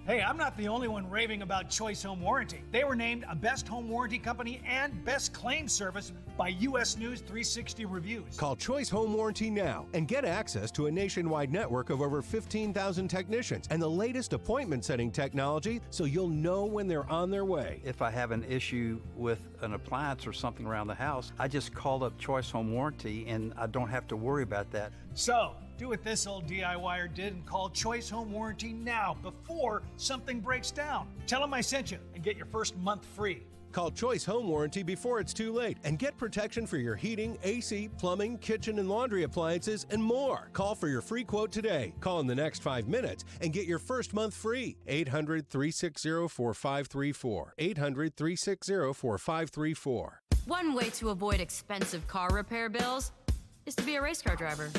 Hey, I'm not the only one raving about Choice Home Warranty. They were named a Best Home Warranty Company and Best Claim Service by U.S. News 360 Reviews. Call Choice Home Warranty now and get access to a nationwide network of over 15,000 technicians and the latest appointment setting technology so you'll know when they're on their way. If I have an issue with an appliance or something around the house, I just call up Choice Home Warranty and I don't have to worry about that. So, do what this old DIYer did and call Choice Home Warranty now before something breaks down. Tell them I sent you and get your first month free. Call Choice Home Warranty before it's too late and get protection for your heating, AC, plumbing, kitchen and laundry appliances, and more. Call for your free quote today. Call in the next 5 minutes and get your first month free. 800-360-4534. 800-360-4534. One way to avoid expensive car repair bills is to be a race car driver.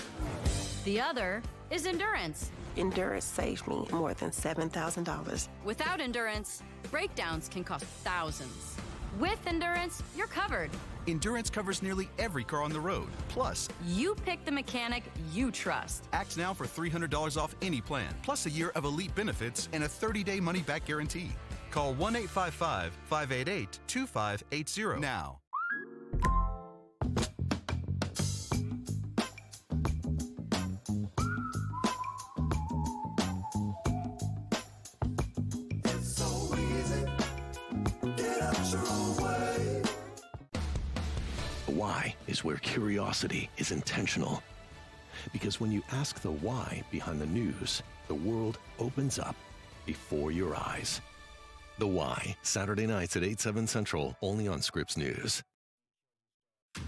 The other is Endurance. Endurance saved me more than $7,000. Without Endurance, breakdowns can cost thousands. With Endurance, you're covered. Endurance covers nearly every car on the road. Plus, you pick the mechanic you trust. Act now for $300 off any plan, plus a year of elite benefits and a 30-day money-back guarantee. Call 1-855-588-2580 now. Why is where curiosity is intentional. Because when you ask the why behind the news, the world opens up before your eyes. The Why, Saturday nights at 8, 7 Central, only on Scripps News.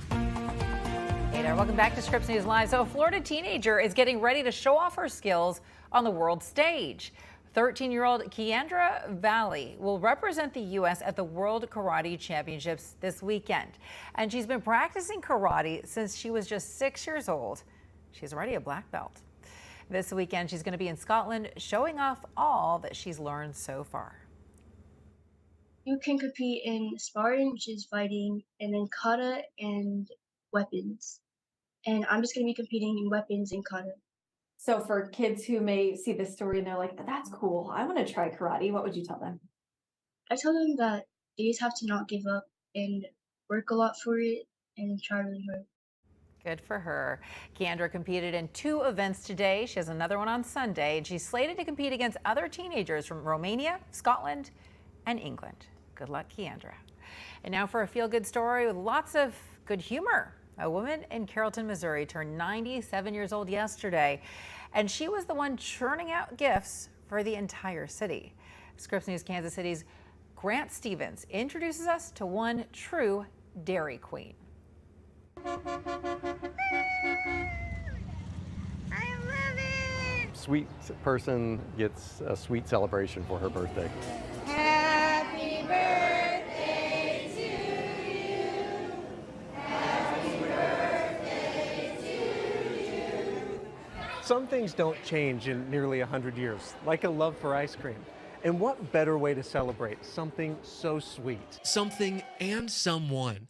Hey there, welcome back to Scripps News Live. So a Florida teenager is getting ready to show off her skills on the world stage. 13-year-old Keandra Valley will represent the U.S. at the World Karate Championships this weekend. And she's been practicing karate since she was just 6 years old. She's already a black belt. This weekend, she's going to be in Scotland showing off all that she's learned so far. You can compete in sparring, which is fighting, and then kata and weapons. And I'm just going to be competing in weapons and kata. So for kids who may see this story and they're like, that's cool, I want to try karate, what would you tell them? I tell them that they just have to not give up and work a lot for it and try really hard. Good for her. Keandra competed in 2 events today. She has another one on Sunday, and she's slated to compete against other teenagers from Romania, Scotland, and England. Good luck, Keandra. And now for a feel-good story with lots of good humor. A woman in Carrollton, Missouri turned 97 years old yesterday, and she was the one churning out gifts for the entire city. Scripps News Kansas City's Grant Stevens introduces us to one true Dairy Queen. I love it! Sweet person gets a sweet celebration for her birthday. Happy birthday to you. Happy birthday to you. Some things don't change in nearly 100 years, like a love for ice cream. And what better way to celebrate something so sweet? Something and someone.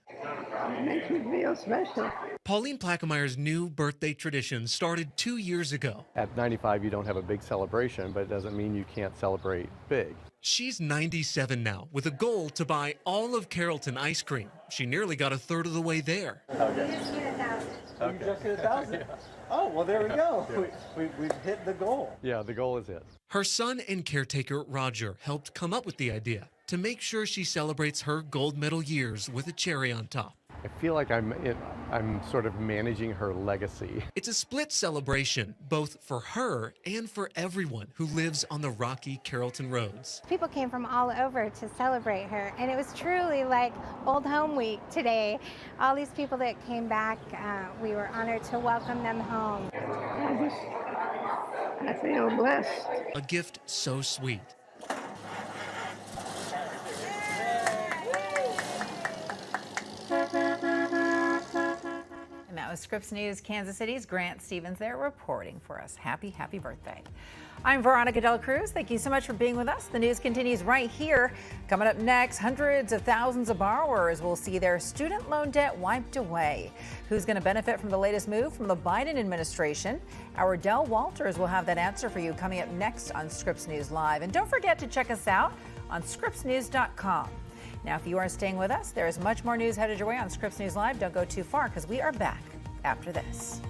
It makes me feel special. Pauline Plackemeyer's new birthday tradition started 2 years ago. At 95, you don't have a big celebration, but it doesn't mean you can't celebrate big. She's 97 now, with a goal to buy all of Carrollton ice cream. She nearly got a third of the way there. Okay. You just hit 1,000. You just hit 1,000? Oh, well, there we go. We've hit the goal. Yeah, the goal is it. Her son and caretaker, Roger, helped come up with the idea to make sure she celebrates her gold medal years with a cherry on top. I feel like I'm sort of managing her legacy. It's a split celebration, both for her and for everyone who lives on the rocky Carrollton roads. People came from all over to celebrate her, and it was truly like Old Home Week today. All these people that came back, we were honored to welcome them home. I feel blessed. A gift so sweet. And that was Scripps News Kansas City's Grant Stevens there reporting for us. Happy birthday. I'm Veronica Cruz. Thank you so much for being with us. The news continues right here. Coming up next, hundreds of thousands of borrowers will see their student loan debt wiped away. Who's going to benefit from the latest move from the Biden administration? Our Dell Walters will have that answer for you coming up next on Scripps News Live. And don't forget to check us out on scripsnews.com. Now, if you are staying with us, there is much more news headed your way on Scripps News Live. Don't go too far because we are back after this.